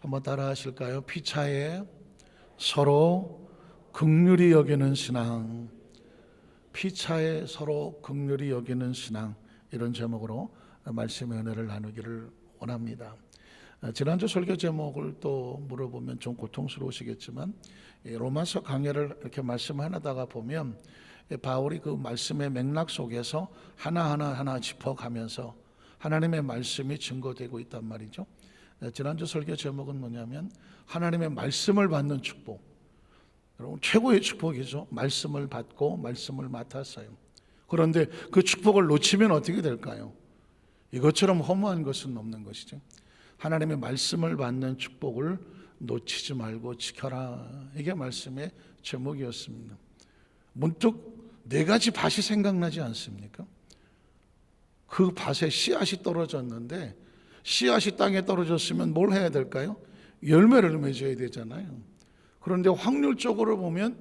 한번 따라 하실까요? 피차에 서로 긍휼히 여기는 신앙. 피차에 서로 긍휼히 여기는 신앙, 이런 제목으로 말씀의 은혜를 나누기를 원합니다. 지난주 설교 제목을 또 물어보면 좀 고통스러우시겠지만, 로마서 강해를 이렇게 말씀하다가 보면 바울이 그 말씀의 맥락 속에서 하나 짚어가면서 하나님의 말씀이 증거되고 있단 말이죠. 지난주 설교 제목은 뭐냐면 하나님의 말씀을 받는 축복. 여러분, 최고의 축복이죠. 말씀을 받고 말씀을 맡았어요. 그런데 그 축복을 놓치면 어떻게 될까요? 이것처럼 허무한 것은 없는 것이죠. 하나님의 말씀을 받는 축복을 놓치지 말고 지켜라. 이게 말씀의 제목이었습니다. 문득 네 가지 밭이 생각나지 않습니까? 그 밭에 씨앗이 떨어졌는데, 씨앗이 땅에 떨어졌으면 뭘 해야 될까요? 열매를 맺어야 되잖아요. 그런데 확률적으로 보면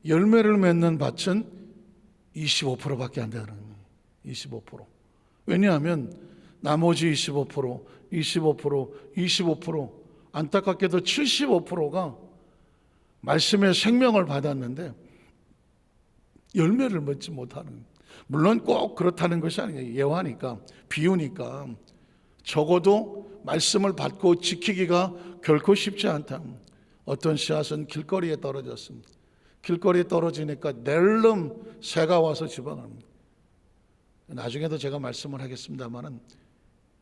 열매를 맺는 밭은 25%밖에 안 되는 거예요. 25%. 왜냐하면 나머지 25%, 안타깝게도 75%가 말씀의 생명을 받았는데 열매를 맺지 못하는. 물론 꼭 그렇다는 것이 아니에요. 예화니까, 비유니까. 적어도 말씀을 받고 지키기가 결코 쉽지 않다. 어떤 씨앗은 길거리에 떨어졌습니다. 길거리에 떨어지니까 낼름 새가 와서 집어갑니다. 나중에도 제가 말씀을 하겠습니다만은,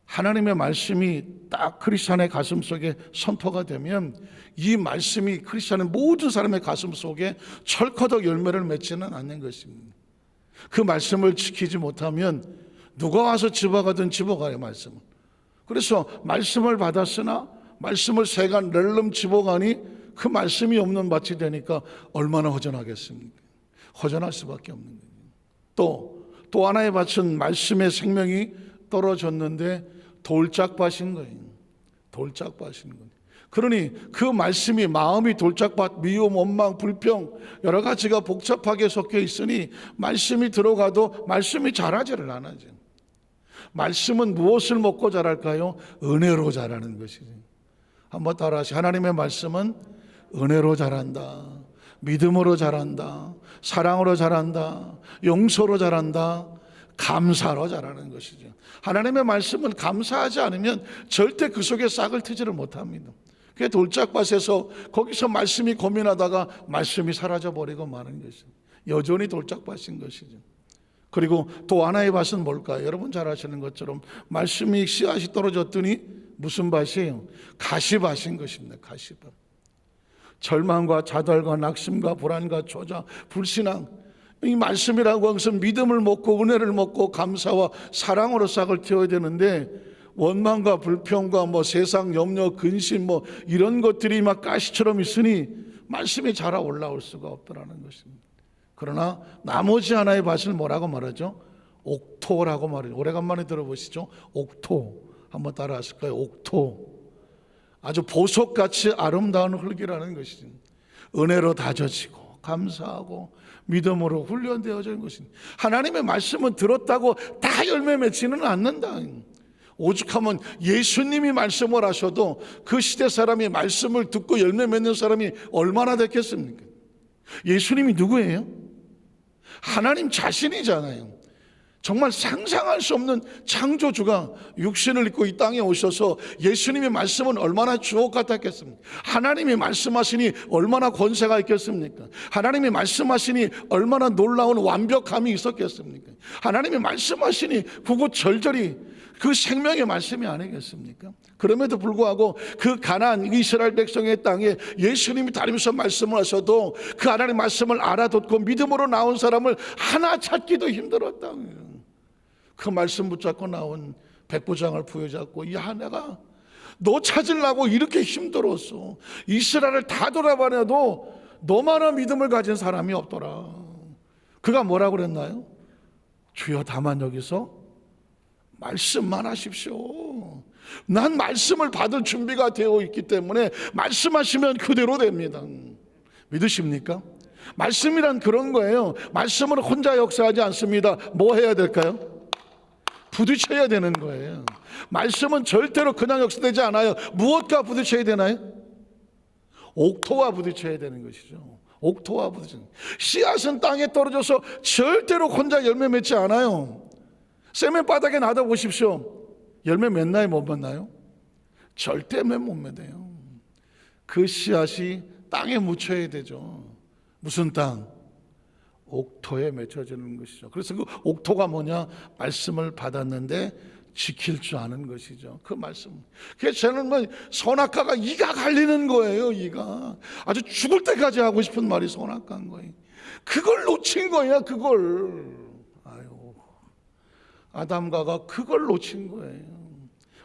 하나님의 말씀이 딱 크리스찬의 가슴 속에 선포가 되면 이 말씀이 크리스찬의 모든 사람의 가슴 속에 철커덕 열매를 맺지는 않는 것입니다. 그 말씀을 지키지 못하면 누가 와서 집어가든 집어가요, 말씀을. 그래서 말씀을 받았으나 말씀을 새가 낼름 집어가니 그 말씀이 없는 밭이 되니까 얼마나 허전하겠습니까? 허전할 수밖에 없는 거예요. 또 하나의 밭은 말씀의 생명이 떨어졌는데 돌짝밭인 거예요. 돌짝밭인 거예요. 그러니 그 말씀이, 마음이 돌짝밭, 미움, 원망, 불평 여러 가지가 복잡하게 섞여 있으니 말씀이 들어가도 말씀이 자라지를 않아요. 말씀은 무엇을 먹고 자랄까요? 은혜로 자라는 것이죠. 한번 따라하시죠. 하나님의 말씀은 은혜로 자란다, 믿음으로 자란다, 사랑으로 자란다, 용서로 자란다, 감사로 자라는 것이죠. 하나님의 말씀은 감사하지 않으면 절대 그 속에 싹을 트지를 못합니다. 그게 돌짝밭에서 거기서 말씀이 고민하다가 말씀이 사라져버리고 마는 것이죠. 여전히 돌짝밭인 것이죠. 그리고 또 하나의 밭은 뭘까요? 여러분 잘 아시는 것처럼 말씀이 씨앗이 떨어졌더니 무슨 밭이에요? 가시밭인 것입니다. 가시밭. 절망과 좌절과 낙심과 불안과 조작, 불신앙, 이 말씀이라고 하는 것은 믿음을 먹고 은혜를 먹고 감사와 사랑으로 싹을 틔워야 되는데, 원망과 불평과 세상 염려, 근심 이런 것들이 막 가시처럼 있으니 말씀이 자라 올라올 수가 없더라는 것입니다. 그러나 나머지 하나의 밭을 뭐라고 말하죠? 옥토라고 말해요. 오래간만에 들어보시죠? 옥토. 한번 따라 하실까요? 옥토. 아주 보석같이 아름다운 흙이라는 것이죠. 은혜로 다져지고 감사하고 믿음으로 훈련되어져 있는 것입니다. 하나님의 말씀은 들었다고 다 열매 맺지는 않는다. 오죽하면 예수님이 말씀을 하셔도 그 시대 사람이 말씀을 듣고 열매 맺는 사람이 얼마나 됐겠습니까? 예수님이 누구예요? 하나님 자신이잖아요. 정말 상상할 수 없는 창조주가 육신을 입고 이 땅에 오셔서 예수님의 말씀은 얼마나 주옥 같았겠습니까? 하나님이 말씀하시니 얼마나 권세가 있겠습니까? 하나님이 말씀하시니 얼마나 놀라운 완벽함이 있었겠습니까? 하나님이 말씀하시니 구구절절히 그 생명의 말씀이 아니겠습니까? 그럼에도 불구하고 그 가나안 이스라엘 백성의 땅에 예수님이 다니면서 말씀을 하셔도 그 하나님의 말씀을 알아듣고 믿음으로 나온 사람을 하나 찾기도 힘들었다. 그 말씀 붙잡고 나온 백부장을 부여잡고, 야, 내가 너 찾으려고 이렇게 힘들었어. 이스라엘을 다 돌아다녀도 너만한 믿음을 가진 사람이 없더라. 그가 뭐라고 그랬나요? 주여, 다만 여기서 말씀만 하십시오. 난 말씀을 받을 준비가 되어 있기 때문에 말씀하시면 그대로 됩니다. 믿으십니까? 말씀이란 그런 거예요. 말씀은 혼자 역사하지 않습니다. 뭐 해야 될까요? 부딪혀야 되는 거예요. 말씀은 절대로 그냥 역사되지 않아요. 무엇과 부딪혀야 되나요? 옥토와 부딪혀야 되는 것이죠. 옥토와 부딪혀야. 씨앗은 땅에 떨어져서 절대로 혼자 열매 맺지 않아요. 세면 바닥에 놔둬 보십시오. 열매 맺나요? 못 맺나요? 절대 못 맺어요. 그 씨앗이 땅에 묻혀야 되죠. 무슨 땅? 옥토에 맺혀지는 것이죠. 그래서 그 옥토가 뭐냐? 말씀을 받았는데 지킬 줄 아는 것이죠. 그 말씀. 그래서 저는 뭐 선악과가 이가 갈리는 거예요. 이가 아주 죽을 때까지 하고 싶은 말이 선악과인 거예요. 그걸 놓친 거야. 그걸. 아유, 아담과가 그걸 놓친 거예요.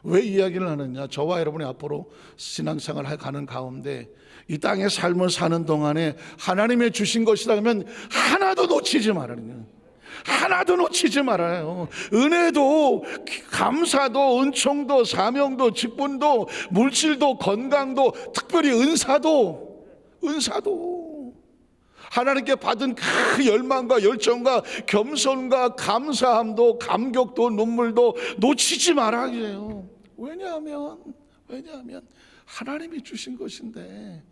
왜 이야기를 하느냐? 저와 여러분이 앞으로 신앙생활을 가는 가운데 이 땅의 삶을 사는 동안에 하나님의 주신 것이다 하면 하나도 놓치지 말아요. 하나도 놓치지 말아요. 은혜도, 감사도, 은총도, 사명도, 직분도, 물질도, 건강도, 특별히 은사도 하나님께 받은 그 열망과 열정과 겸손과 감사함도, 감격도, 눈물도 놓치지 말아야 해요. 왜냐하면 하나님이 주신 것인데,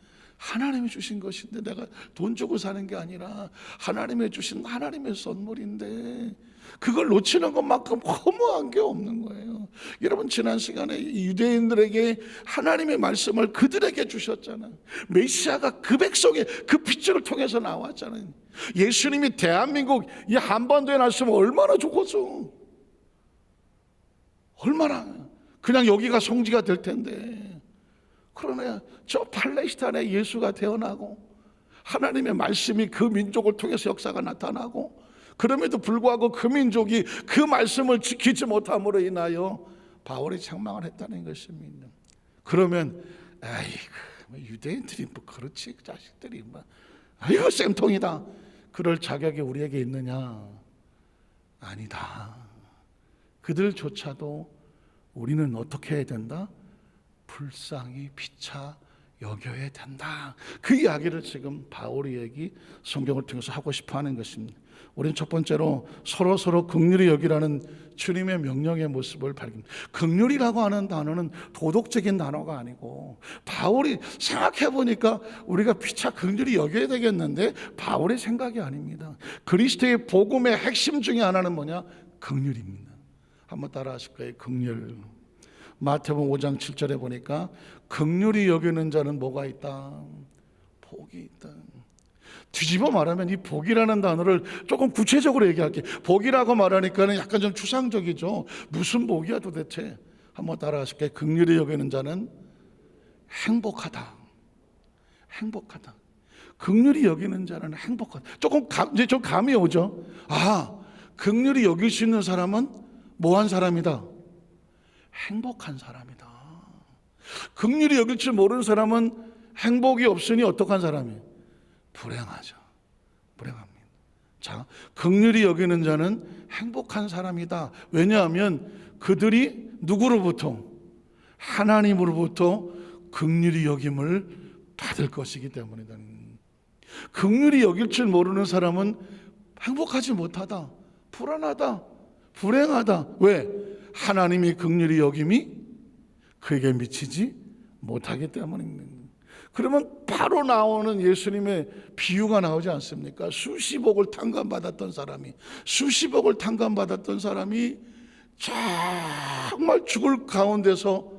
내가 돈 주고 사는 게 아니라 하나님이 주신 하나님의 선물인데 그걸 놓치는 것만큼 허무한 게 없는 거예요. 여러분, 지난 시간에 유대인들에게 하나님의 말씀을 그들에게 주셨잖아요. 메시아가 그 백성의 그 핏줄을 통해서 나왔잖아요. 예수님이 대한민국 이 한반도에 나왔으면 얼마나 좋겠어. 얼마나 그냥 여기가 성지가 될 텐데. 그러나 저 팔레스타인에 예수가 태어나고 하나님의 말씀이 그 민족을 통해서 역사가 나타나고, 그럼에도 불구하고 그 민족이 그 말씀을 지키지 못함으로 인하여 바울이 책망을 했다는 것입니다. 그러면 아이고, 유대인들이 뭐 그렇지, 자식들이 뭐 아이고 쌤통이다, 그럴 자격이 우리에게 있느냐? 아니다. 그들조차도 우리는 어떻게 해야 된다? 불쌍히 피차 여겨야 된다. 그 이야기를 지금 바울이 성경을 통해서 하고 싶어 하는 것입니다. 우리는 첫 번째로 서로 긍휼히 여기라는 주님의 명령의 모습을 발견합니다. 긍휼이라고 하는 단어는 도덕적인 단어가 아니고, 바울이 생각해 보니까 우리가 피차 긍휼히 여겨야 되겠는데 바울의 생각이 아닙니다. 그리스도의 복음의 핵심 중에 하나는 뭐냐? 긍휼입니다. 한번 따라 하실 거예요. 긍휼. 마태복음 5장 7절에 보니까 긍휼히 여기는 자는 뭐가 있다? 복이 있다. 뒤집어 말하면 이 복이라는 단어를 조금 구체적으로 얘기할게요. 복이라고 말하니까 약간 좀 추상적이죠. 무슨 복이야 도대체? 한번 따라 하실게요. 긍휼히 여기는 자는 행복하다. 행복하다. 긍휼히 여기는 자는 행복하다. 이제 좀 감이 오죠. 아, 긍휼히 여길 수 있는 사람은 뭐한 사람이다? 행복한 사람이다. 긍휼히 여길 줄 모르는 사람은 행복이 없으니 어떡한 사람이에요? 불행하죠. 불행합니다. 자, 긍휼히 여기는 자는 행복한 사람이다. 왜냐하면 그들이 누구로부터? 하나님으로부터 긍휼히 여김을 받을 것이기 때문이다. 긍휼히 여길 줄 모르는 사람은 행복하지 못하다, 불안하다, 불행하다. 왜? 하나님이 긍휼히 여김이 그에게 미치지 못하기 때문입니다. 그러면 바로 나오는 예수님의 비유가 나오지 않습니까? 수십억을 탕감받았던 사람이 정말 죽을 가운데서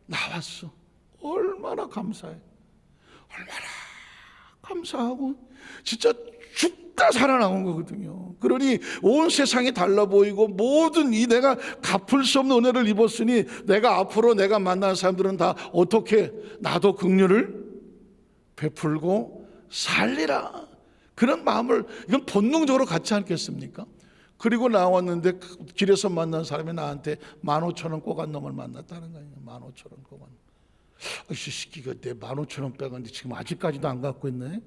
나왔어. 얼마나 감사해. 얼마나 감사하고 진짜 죽다 살아나온 거거든요. 그러니 온 세상이 달라 보이고 모든 이 내가 갚을 수 없는 은혜를 입었으니 내가 앞으로 내가 만나는 사람들은 다 어떻게 나도 긍휼을 베풀고 살리라. 그런 마음을, 이건 본능적으로 갖지 않겠습니까? 그리고 나왔는데 길에서 만난 사람이 나한테 15,000원 꼬간 놈을 만났다는 거예요. 15,000원 꼬간. 이 새끼가 내 15,000원 빼갔는데 지금 아직까지도 안 갖고 있네.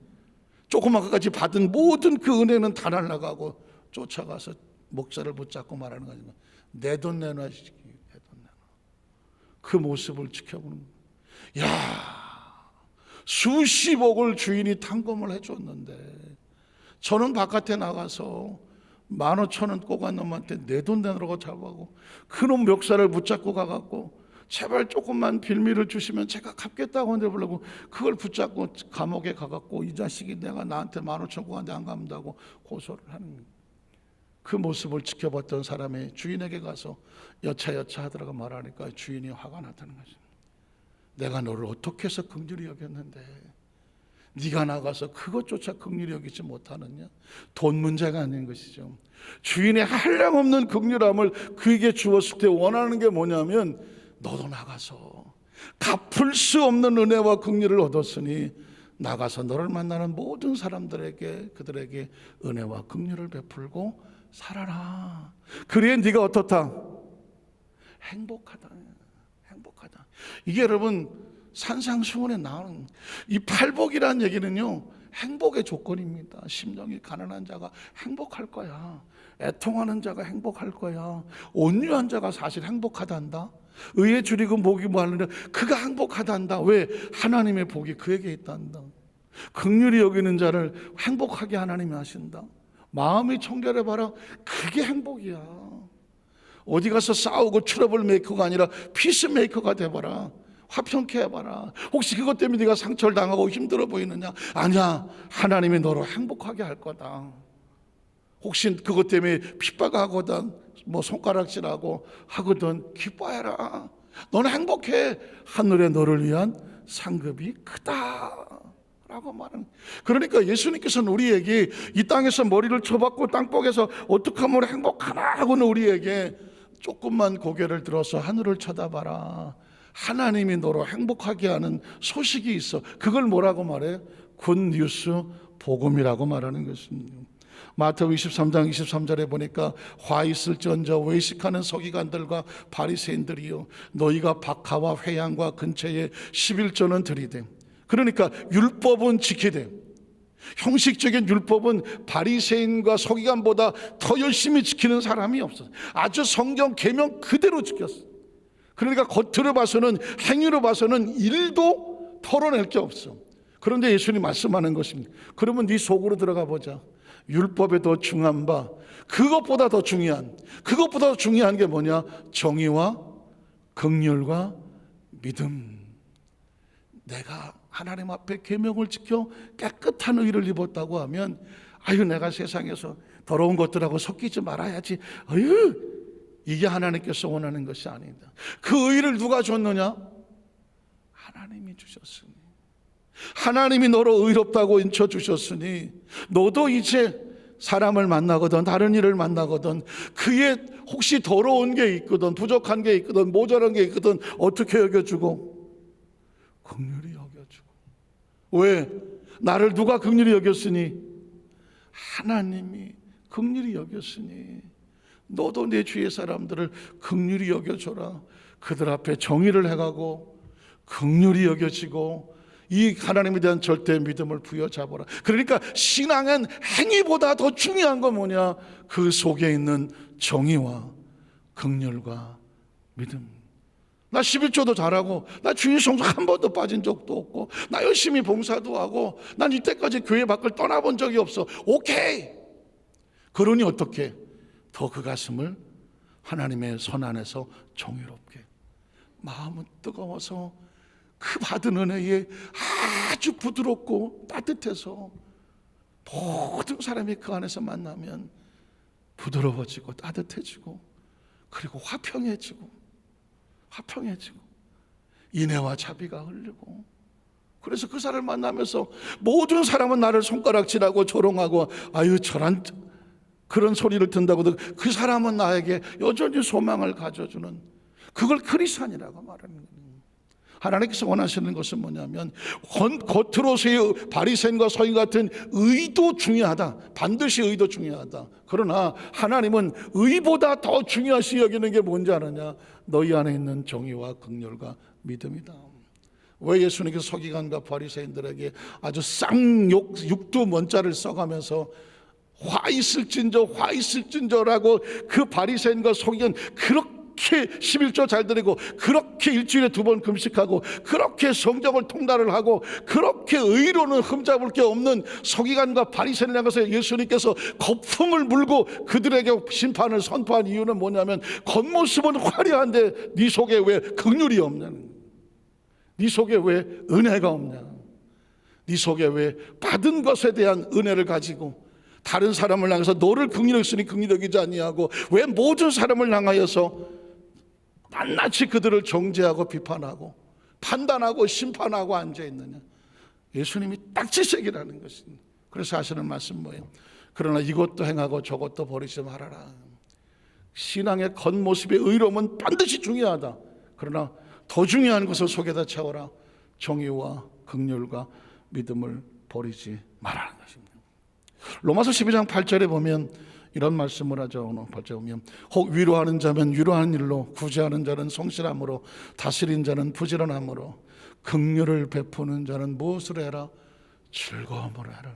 조그만 것까지 받은 모든 그 은혜는 다 날아가고 쫓아가서 목살을 붙잡고 말하는 거죠. 내 돈 내놔. 내 돈 내놔. 그 모습을 지켜보는 거예요. 야, 수십억을 주인이 탕감을 해줬는데 저는 바깥에 나가서 15,000원 꼬간 놈한테 내 돈 내놓으라고 잡아가고 그놈 멱살을 붙잡고 가갖고 제발 조금만 빌미를 주시면 제가 갚겠다고 흔들려고 그걸 붙잡고 감옥에 가갖고 이 자식이 내가 나한테 15,000원 꼬간데 안 갚는다고 고소를 하는 그 모습을 지켜봤던 사람이 주인에게 가서 여차여차 하더라고 말하니까 주인이 화가 났다는 거죠. 내가 너를 어떻게 해서 긍휼히 여겼는데 네가 나가서 그것조차 긍휼히 여기지 못하느냐. 돈 문제가 아닌 것이죠. 주인의 한량없는 긍휼함을 그에게 주었을 때 원하는 게 뭐냐면 너도 나가서 갚을 수 없는 은혜와 긍휼을 얻었으니 나가서 너를 만나는 모든 사람들에게 그들에게 은혜와 긍휼을 베풀고 살아라. 그래야 네가 어떻다? 행복하다. 행복하다. 이게 여러분 산상수훈에 나오는 이 팔복이라는 얘기는요, 행복의 조건입니다. 심령이 가난한 자가 행복할 거야. 애통하는 자가 행복할 거야. 온유한 자가 사실 행복하단다. 의에 줄이고 목이 뭐하느냐, 그가 행복하단다. 왜? 하나님의 복이 그에게 있단다. 긍휼히 여기는 자를 행복하게 하나님이 하신다. 마음이 청결해봐라. 그게 행복이야. 어디 가서 싸우고 트러블 메이커가 아니라 피스 메이커가 돼봐라. 화평케 해봐라. 혹시 그것 때문에 네가 상처를 당하고 힘들어 보이느냐? 아니야. 하나님이 너를 행복하게 할 거다. 혹시 그것 때문에 핍박하거든, 뭐 손가락질하고 하거든, 기뻐해라. 너는 행복해. 하늘에 너를 위한 상급이 크다 라고 말하는. 그러니까 예수님께서는 우리에게 이 땅에서 머리를 쳐박고 땅속에서 어떻게 하면 행복하나 하고는 우리에게 조금만 고개를 들어서 하늘을 쳐다봐라. 하나님이 너로 행복하게 하는 소식이 있어. 그걸 뭐라고 말해? 굿뉴스 복음이라고 말하는 것입니다. 마태복음 23장 23절에 보니까 화 있을지언정 외식하는 서기관들과 바리새인들이요 너희가 박하와 회양과 근처에 11조는 들이되. 그러니까 율법은 지키되 형식적인 율법은 바리새인과 서기관보다 더 열심히 지키는 사람이 없어. 아주 성경 계명 그대로 지켰어. 그러니까 겉으로 봐서는, 행위로 봐서는 1도 털어낼 게 없어. 그런데 예수님이 말씀하는 것입니다. 그러면 네 속으로 들어가 보자. 율법에 더 중요한 바, 그것보다 더 중요한 게 뭐냐? 정의와 긍휼과 믿음. 내가 하나님 앞에 계명을 지켜 깨끗한 의를 입었다고 하면, 아유 내가 세상에서 더러운 것들하고 섞이지 말아야지, 아유, 이게 하나님께서 원하는 것이 아니다. 그 의를 누가 줬느냐? 하나님이 주셨으니. 하나님이 너로 의롭다고 인쳐 주셨으니 너도 이제 사람을 만나거든 다른 일을 만나거든 그에 혹시 더러운 게 있거든 부족한 게 있거든 모자란 게 있거든 어떻게 여겨주고? 긍휼히 여겨주고. 왜? 나를 누가 긍휼히 여겼으니? 하나님이 긍휼히 여겼으니 너도 내 주위의 사람들을 긍휼히 여겨줘라. 그들 앞에 정의를 해가고 긍휼히 여겨지고 이 하나님에 대한 절대 믿음을 부여잡아라. 그러니까 신앙은 행위보다 더 중요한 건 뭐냐? 그 속에 있는 정의와 긍휼과 믿음. 나 11조도 잘하고 나 주일 성수 한 번도 빠진 적도 없고 나 열심히 봉사도 하고 난 이때까지 교회 밖을 떠나본 적이 없어. 오케이. 그러니 어떻게? 더 그 가슴을 하나님의 선 안에서 정의롭게, 마음은 뜨거워서 그 받은 은혜에 아주 부드럽고 따뜻해서 모든 사람이 그 안에서 만나면 부드러워지고 따뜻해지고 그리고 화평해지고 인애와 자비가 흐르고. 그래서 그 사람을 만나면서 모든 사람은 나를 손가락질하고 조롱하고 아유 저런 그런 소리를 듣는다고도 그 사람은 나에게 여전히 소망을 가져주는, 그걸 크리스찬이라고 말하는 거예요. 하나님께서 원하시는 것은 뭐냐면 겉으로서의 바리새인과 서기 같은 의도 중요하다. 반드시 의도 중요하다. 그러나 하나님은 의보다 더 중요시 여기는 게 뭔지 아느냐? 너희 안에 있는 정의와 긍휼과 믿음이다. 왜 예수님께서 서기관과 바리새인들에게 아주 쌍욕 육두 문자를 써가면서 화 있을진저라고 그 바리새인과 서기관 그렇게 11조 잘 드리고, 그렇게 일주일에 2번 금식하고, 그렇게 성경을 통달을 하고, 그렇게 의로는 흠잡을 게 없는 서기관과 바리새인을 향해서 예수님께서 거품을 물고 그들에게 심판을 선포한 이유는 뭐냐면, 겉모습은 화려한데 네 속에 왜 긍휼이 없냐는, 네 속에 왜 은혜가 없냐, 네 속에 왜 받은 것에 대한 은혜를 가지고 다른 사람을 향해서 너를 긍휼히 여기으니 긍휼히 여기지 아니하고 왜 모든 사람을 향하여서 낱낱이 그들을 정죄하고 비판하고 판단하고 심판하고 앉아있느냐. 예수님이 딱지색이라는 것입니다. 그래서 하시는 말씀 뭐예요? 그러나 이것도 행하고 저것도 버리지 말아라. 신앙의 겉모습의 의로움은 반드시 중요하다. 그러나 더 중요한 것을 속에다 채워라. 정의와 긍휼과 믿음을 버리지 말라는 것입니다. 로마서 12장 8절에 보면 이런 말씀을 하죠. 8절에 보면 혹 위로하는 자면 위로하는 일로, 구제하는 자는 성실함으로, 다스린 자는 부지런함으로, 긍휼을 베푸는 자는 무엇을 해라? 즐거움으로 해라.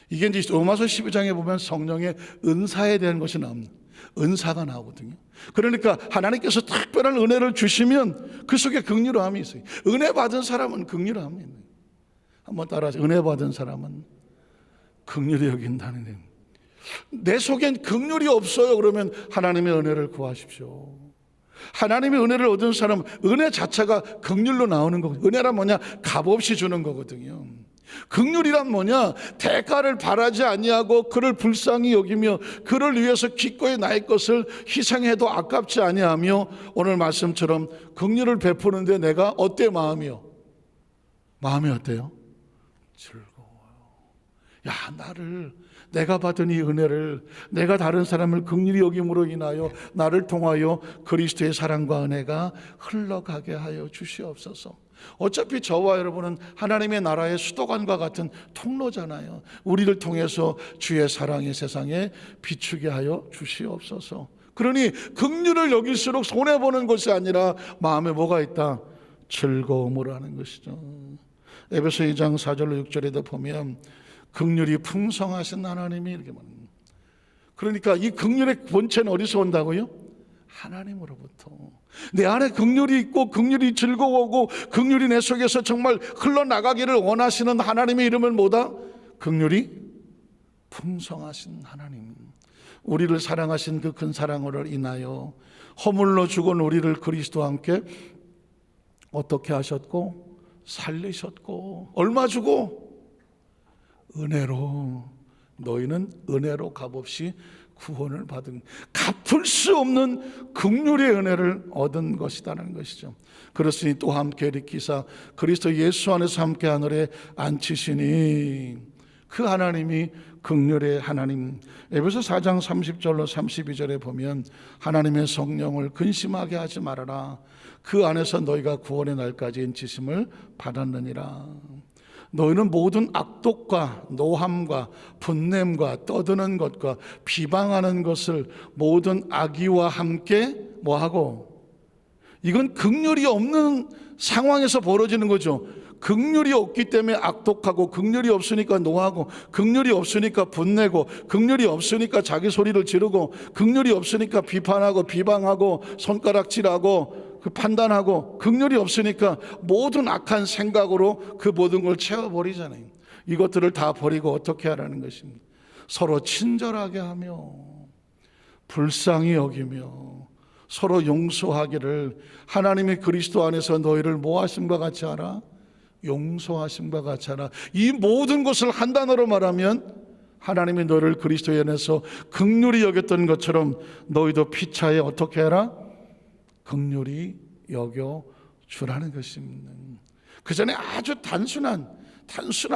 이게 이제 로마서 12장에 보면 성령의 은사에 대한 것이 나옵니다. 은사가 나오거든요. 그러니까 하나님께서 특별한 은혜를 주시면 그 속에 긍휼함이 있어요. 은혜 받은 사람은 긍휼함이 있는 거예요. 한번 따라하세요. 은혜 받은 사람은 긍휼히 여긴다는 거예요. 내 속엔 긍휼이 없어요. 그러면 하나님의 은혜를 구하십시오. 하나님의 은혜를 얻은 사람은 은혜 자체가 긍휼로 나오는 거거든요. 은혜란 뭐냐? 값없이 주는 거거든요. 긍휼이란 뭐냐? 대가를 바라지 아니하고 그를 불쌍히 여기며 그를 위해서 기꺼이 나의 것을 희생해도 아깝지 아니하며, 오늘 말씀처럼 긍휼을 베푸는데 내가 어때 마음이요? 마음이 어때요? 즐거워요. 야, 내가 받은 이 은혜를, 내가 다른 사람을 긍휼히 여김으로 인하여 나를 통하여 그리스도의 사랑과 은혜가 흘러가게 하여 주시옵소서. 어차피 저와 여러분은 하나님의 나라의 수도관과 같은 통로잖아요. 우리를 통해서 주의 사랑이 세상에 비추게 하여 주시옵소서. 그러니 긍휼을 여길수록 손해보는 것이 아니라 마음에 뭐가 있다? 즐거움으로 하는 것이죠. 에베소 2장 4절로 6절에도 보면 긍휼이 풍성하신 하나님이 이렇게 말합니다. 그러니까 이 긍휼의 본체는 어디서 온다고요? 하나님으로부터. 내 안에 긍휼이 있고 긍휼이 즐거워하고 긍휼이 내 속에서 정말 흘러나가기를 원하시는 하나님의 이름을 뭐다? 긍휼이 풍성하신 하나님. 우리를 사랑하신 그 큰 사랑으로 인하여 허물로 죽은 우리를 그리스도와 함께 어떻게 하셨고? 살리셨고. 얼마 주고? 은혜로. 너희는 은혜로 값없이 구원을 받은, 갚을 수 없는 긍휼의 은혜를 얻은 것이다라는 것이죠. 그렇으니 또 함께 일으키사 그리스도 예수 안에서 함께 하늘에 앉히시니, 그 하나님이 긍휼의 하나님. 에베소 4장 30절로 32절에 보면 하나님의 성령을 근심하게 하지 말아라. 그 안에서 너희가 구원의 날까지 인치심을 받았느니라. 너희는 모든 악독과 노함과 분냄과 떠드는 것과 비방하는 것을 모든 악의와 함께 뭐하고, 이건 긍휼이 없는 상황에서 벌어지는 거죠. 긍휼이 없기 때문에 악독하고, 긍휼이 없으니까 노하고, 긍휼이 없으니까 분내고, 긍휼이 없으니까 자기 소리를 지르고, 긍휼이 없으니까 비판하고 비방하고 손가락질하고 그 판단하고, 긍휼이 없으니까 모든 악한 생각으로 그 모든 걸 채워버리잖아요. 이것들을 다 버리고 어떻게 하라는 것입니다. 서로 친절하게 하며 불쌍히 여기며 서로 용서하기를, 하나님의 그리스도 안에서 너희를 뭐 하심과 같이 하라? 용서하심과 같이 하라. 이 모든 것을 한 단어로 말하면 하나님이 너를 그리스도 안에서 긍휼히 여겼던 것처럼 너희도 피차에 어떻게 해라? 긍휼히 여겨 주라는 것입니다. 그 전에 아주 단순한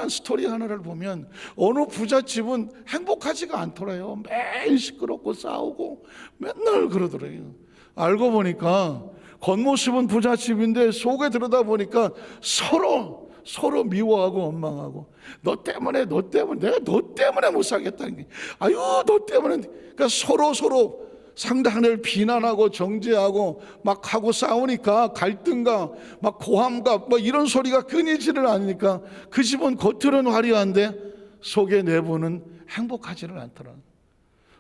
스토리 하나를 보면 어느 부잣집은 행복하지가 않더래요. 매일 시끄럽고 싸우고 맨날 그러더래요. 알고 보니까 겉모습은 부잣집인데 속에 들여다보니까 서로 미워하고 원망하고, 너 때문에 내가 너 때문에 못 살겠다는 게, 아유 너 때문에. 그러니까 서로 상대방을 비난하고 정죄하고 막 하고 싸우니까 갈등과 막 고함과 뭐 이런 소리가 끊이지를 않으니까 그 집은 겉으로는 화려한데 속의 내부는 행복하지를 않더라.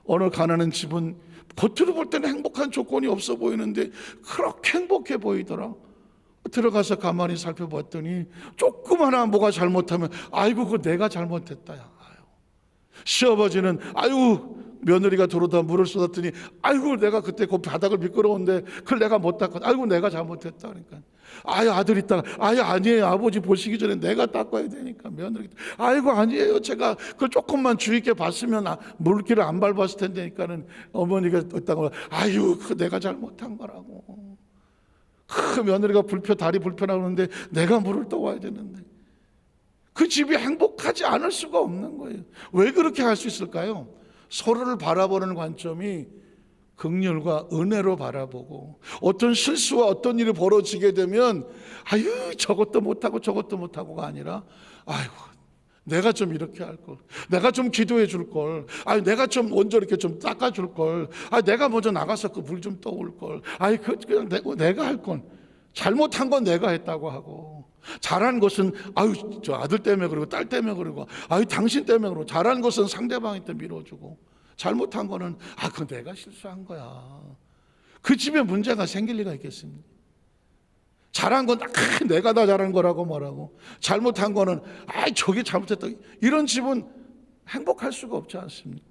어느 가난한 집은 겉으로 볼 때는 행복한 조건이 없어 보이는데 그렇게 행복해 보이더라. 들어가서 가만히 살펴봤더니 조금 하나 뭐가 잘못하면 아이고 그거 내가 잘못했다. 아유. 시아버지는 아유 며느리가 들어오다 물을 쏟았더니 아이고 내가 그때 그 바닥을 미끄러운데 그걸 내가 못 닦았다. 아이고 내가 잘못했다. 그러니까 아유 아들 있다가 아유 아니에요 아버지 보시기 전에 내가 닦아야 되니까 며느리 아이고 아니에요 제가 그걸 조금만 주의 있게 봤으면 물길을 안 밟았을 텐데니까는 어머니가 있다고 아유 그 내가 잘못한 거라고. 그 며느리가 다리 불편하는데 내가 물을 떠와야 되는데 그 집이 행복하지 않을 수가 없는 거예요. 왜 그렇게 할 수 있을까요? 서로를 바라보는 관점이 긍휼과 은혜로 바라보고 어떤 실수와 어떤 일이 벌어지게 되면 아유 저것도 못하고 저것도 못하고가 아니라 아이고 내가 좀 이렇게 할걸, 내가 좀 기도해 줄걸, 아유 내가 좀 먼저 이렇게 좀 닦아줄걸, 아 내가 먼저 나가서 그 물 좀 떠올걸, 아이 그냥 내가 할걸, 잘못한 건 내가 했다고 하고 잘한 것은 아유 저 아들 때문에 그러고 딸 때문에 그러고 아유 당신 때문에 그러고 잘한 것은 상대방한테 밀어주고 잘못한 거는 아 그건 내가 실수한 거야. 그 집에 문제가 생길 리가 있겠습니까? 잘한 건 내가 다 잘한 거라고 말하고 잘못한 거는 아 저게 잘못했다. 이런 집은 행복할 수가 없지 않습니까?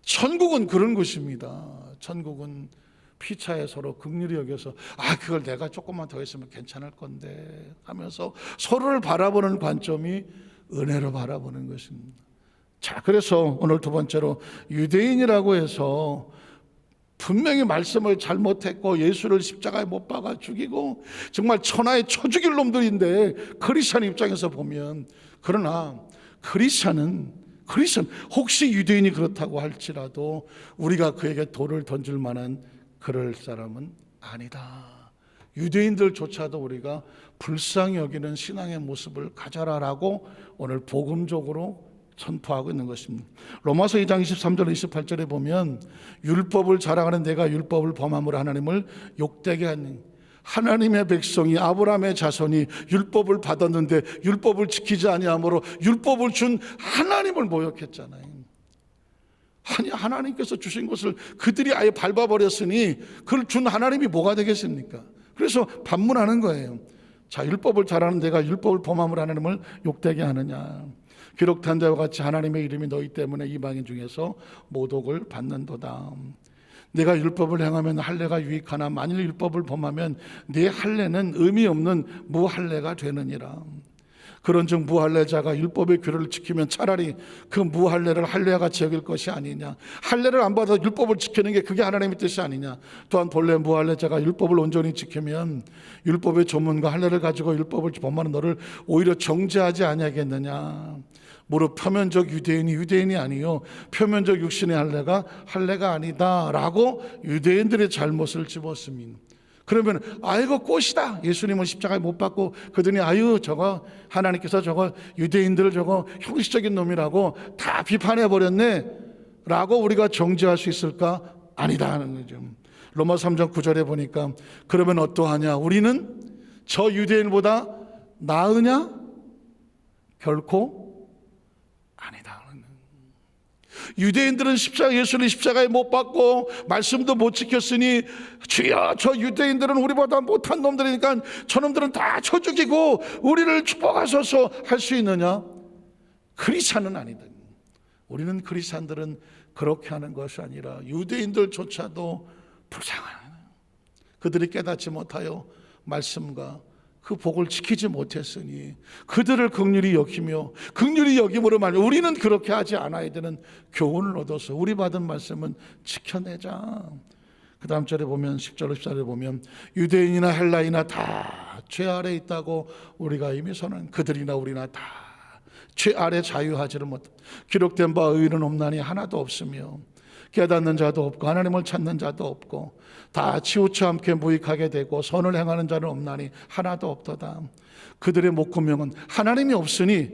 천국은 그런 곳입니다. 천국은 피차에 서로 긍휼히 여겨서 아 그걸 내가 조금만 더 했으면 괜찮을 건데 하면서 서로를 바라보는 관점이 은혜로 바라보는 것입니다. 자, 그래서 오늘 두 번째로 유대인이라고 해서 분명히 말씀을 잘못했고 예수를 십자가에 못 박아 죽이고 정말 천하의 쳐 죽일 놈들인데 크리스찬 입장에서 보면 그러나 크리스찬은 혹시 유대인이 그렇다고 할지라도 우리가 그에게 돌을 던질 만한 그럴 사람은 아니다. 유대인들조차도 우리가 불쌍히 여기는 신앙의 모습을 가져라라고 오늘 복음적으로 선포하고 있는 것입니다. 로마서 2장 23절 28절에 보면 율법을 자랑하는 내가 율법을 범함으로 하나님을 욕되게 하는 하나님의 백성이 아브라함의 자손이 율법을 받았는데 율법을 지키지 아니함으로 율법을 준 하나님을 모욕했잖아요. 아니 하나님께서 주신 것을 그들이 아예 밟아버렸으니 그걸 준 하나님이 뭐가 되겠습니까? 그래서 반문하는 거예요. 자, 율법을 잘하는 내가 율법을 범함으로 하나님을 욕되게 하느냐. 기록된 데와 같이 하나님의 이름이 너희 때문에 이방인 중에서 모독을 받는도다. 내가 율법을 행하면 할례가 유익하나 만일 율법을 범하면 네 할례는 의미 없는 무할례가 되느니라. 그런즉 무할례자가 율법의 규례를 지키면 차라리 그 무할례를 할례와 같이 여길 것이 아니냐. 할례를 안 받아서 율법을 지키는 게 그게 하나님의 뜻이 아니냐. 또한 본래 무할례자가 율법을 온전히 지키면 율법의 조문과 할례를 가지고 율법을 범하는 너를 오히려 정죄하지 아니하겠느냐. 무릇 표면적 유대인이 유대인이 아니요 표면적 육신의 할례가 아니다라고 유대인들의 잘못을 집었습니다. 그러면 아이고 꽃이다. 예수님은 십자가에 못 박고 그더니 아유 저거 하나님께서 저거 유대인들을 저거 형식적인 놈이라고 다 비판해 버렸네 라고 우리가 정죄할 수 있을까? 아니다 하는 거죠. 로마서 3장 9절에 보니까 그러면 어떠하냐? 우리는 저 유대인보다 나으냐? 결코 아니다. 유대인들은 예수를 십자가에 못 박고 말씀도 못 지켰으니 주여 저 유대인들은 우리보다 못한 놈들이니까 저놈들은 다 쳐 죽이고 우리를 축복하소서 할 수 있느냐? 크리스찬은 아니다. 우리는 크리스찬들은 그렇게 하는 것이 아니라 유대인들조차도 불쌍한 그들이 깨닫지 못하여 말씀과 그 복을 지키지 못했으니 그들을 긍휼히 여기며 긍휼히 여김으로 말해 우리는 그렇게 하지 않아야 되는 교훈을 얻어서 우리 받은 말씀은 지켜내자. 그 다음 절에 보면 10절 14절에 보면 유대인이나 헬라이나 다 죄 아래 있다고 우리가 이미 선언 그들이나 우리나 다 죄 아래 자유하지를 못 기록된 바 의인은 없나니 하나도 없으며 깨닫는 자도 없고 하나님을 찾는 자도 없고 다 치우쳐 함께 무익하게 되고 선을 행하는 자는 없나니 하나도 없도다. 그들의 목구멍은 하나님이 없으니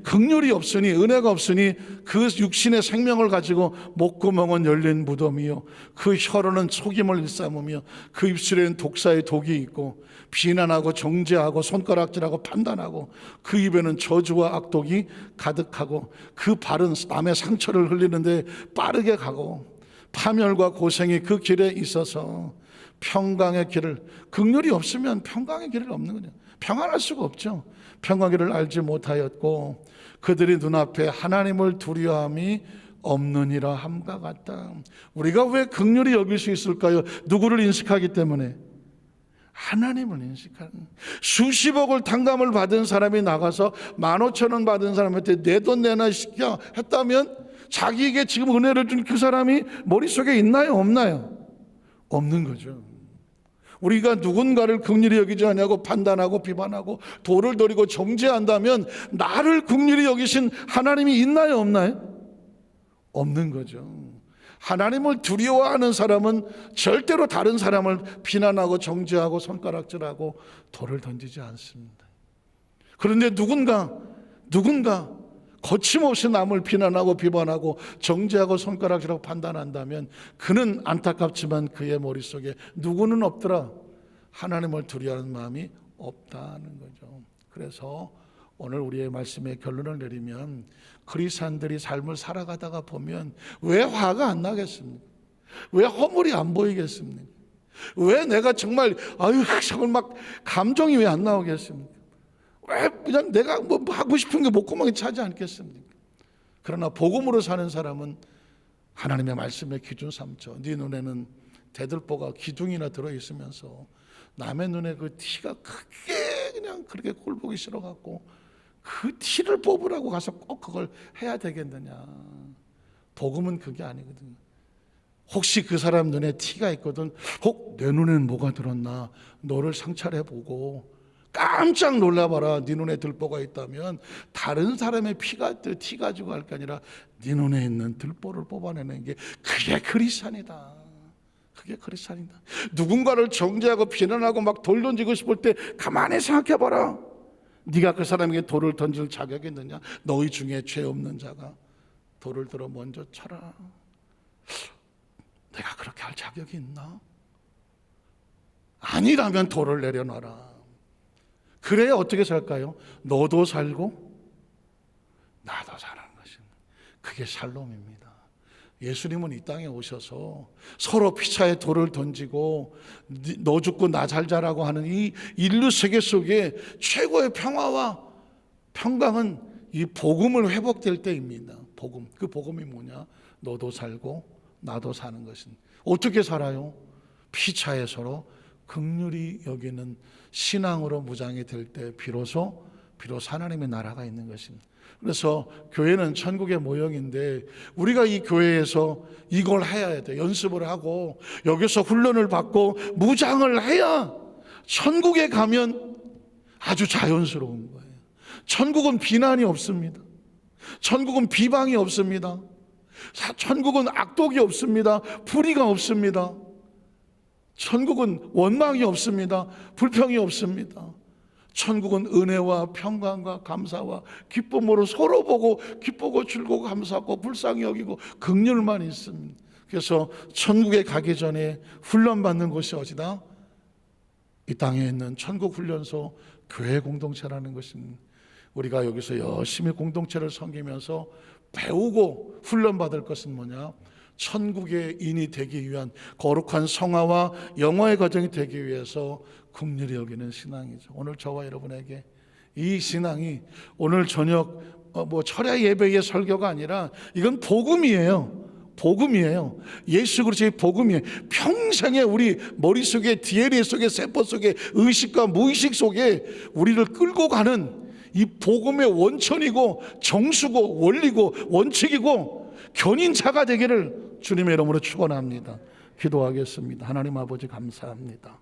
긍휼이 없으니 은혜가 없으니 그 육신의 생명을 가지고 목구멍은 열린 무덤이요 그 혀로는 속임을 일삼으며 그 입술에는 독사의 독이 있고 비난하고 정죄하고 손가락질하고 판단하고 그 입에는 저주와 악독이 가득하고 그 발은 남의 상처를 흘리는데 빠르게 가고 파멸과 고생이 그 길에 있어서 평강의 길을, 긍휼이 없으면 평강의 길을 없는 거죠. 평안할 수가 없죠. 평강의 길을 알지 못하였고 그들이 눈앞에 하나님을 두려움이 없느니라 함과 같다. 우리가 왜 긍휼히 여길 수 있을까요? 누구를 인식하기 때문에? 하나님을 인식하는. 수십억을 탕감을 받은 사람이 나가서 15,000원 받은 사람한테 내 돈 내놔 시켜 했다면 자기에게 지금 은혜를 준 그 사람이 머릿속에 있나요? 없나요? 없는 거죠. 우리가 누군가를 긍휼히 여기지 않냐고 판단하고 비판하고 돌을 들이고 정죄한다면 나를 긍휼히 여기신 하나님이 있나요? 없나요? 없는 거죠. 하나님을 두려워하는 사람은 절대로 다른 사람을 비난하고 정죄하고 손가락질하고 돌을 던지지 않습니다. 그런데 누군가 거침없이 남을 비난하고 비판하고 정죄하고 손가락질하고 판단한다면 그는 안타깝지만 그의 머릿속에 누구는 없더라. 하나님을 두려워하는 마음이 없다는 거죠. 그래서 오늘 우리의 말씀에 결론을 내리면 그리스도인들이 삶을 살아가다가 보면 왜 화가 안 나겠습니까? 왜 허물이 안 보이겠습니까? 왜 내가 정말 막 감정이 왜 안 나오겠습니까? 왜 그냥 내가 뭐 하고 싶은 게 목구멍에 차지 않겠습니까? 그러나 복음으로 사는 사람은 하나님의 말씀에 기준 삼죠. 네 눈에는 대들보가 기둥이나 들어있으면서 남의 눈에 그 티가 크게 그냥 그렇게 꼴 보기 싫어갖고 그 티를 뽑으라고 가서 꼭 그걸 해야 되겠느냐. 복음은 그게 아니거든요. 혹시 그 사람 눈에 티가 있거든, 혹 내 눈에는 뭐가 들었나 너를 상찰해보고 깜짝 놀라봐라. 네 눈에 들보가 있다면 다른 사람의 티 가지고 할 게 아니라 네 눈에 있는 들보를 뽑아내는 게 그게 그리스도인이다. 그게 그리스도인이다. 누군가를 정죄하고 비난하고 막 돌 던지고 싶을 때 가만히 생각해봐라. 네가 그 사람에게 돌을 던질 자격이 있느냐? 너희 중에 죄 없는 자가 돌을 들어 먼저 쳐라. 내가 그렇게 할 자격이 있나? 아니라면 돌을 내려놔라. 그래야 어떻게 살까요? 너도 살고 나도 사는 것입니다. 그게 샬롬입니다. 예수님은 이 땅에 오셔서 서로 피차에 돌을 던지고 너 죽고 나 살자라고 하는 이 인류 세계 속에 최고의 평화와 평강은 이 복음을 회복될 때입니다. 복음. 그 복음이 뭐냐? 너도 살고 나도 사는 것입니다. 어떻게 살아요? 피차에 서로 긍휼히 여기는 신앙으로 무장이 될 때 비로소 하나님의 나라가 있는 것입니다. 그래서 교회는 천국의 모형인데 우리가 이 교회에서 이걸 해야 돼. 연습을 하고 여기서 훈련을 받고 무장을 해야 천국에 가면 아주 자연스러운 거예요. 천국은 비난이 없습니다. 천국은 비방이 없습니다. 천국은 악독이 없습니다. 불의가 없습니다. 천국은 원망이 없습니다. 불평이 없습니다. 천국은 은혜와 평강과 감사와 기쁨으로 서로 보고 기쁘고 즐거고 감사하고 불쌍히 여기고 긍휼만 있습니다. 그래서 천국에 가기 전에 훈련받는 곳이 어디다? 이 땅에 있는 천국 훈련소 교회 공동체라는 것입니다. 우리가 여기서 열심히 공동체를 섬기면서 배우고 훈련받을 것은 뭐냐? 천국의 인이 되기 위한 거룩한 성화와 영화의 과정이 되기 위해서 긍휼히 여기는 신앙이죠. 오늘 저와 여러분에게 이 신앙이 오늘 저녁 철야 예배의 설교가 아니라 이건 복음이에요. 복음이에요. 예수 그리스도의 복음이에요. 평생에 우리 머릿속에 DNA 속에 세포 속에 의식과 무의식 속에 우리를 끌고 가는 이 복음의 원천이고 정수고 원리고 원칙이고 견인자가 되기를 주님의 이름으로 축원합니다. 기도하겠습니다. 하나님 아버지 감사합니다.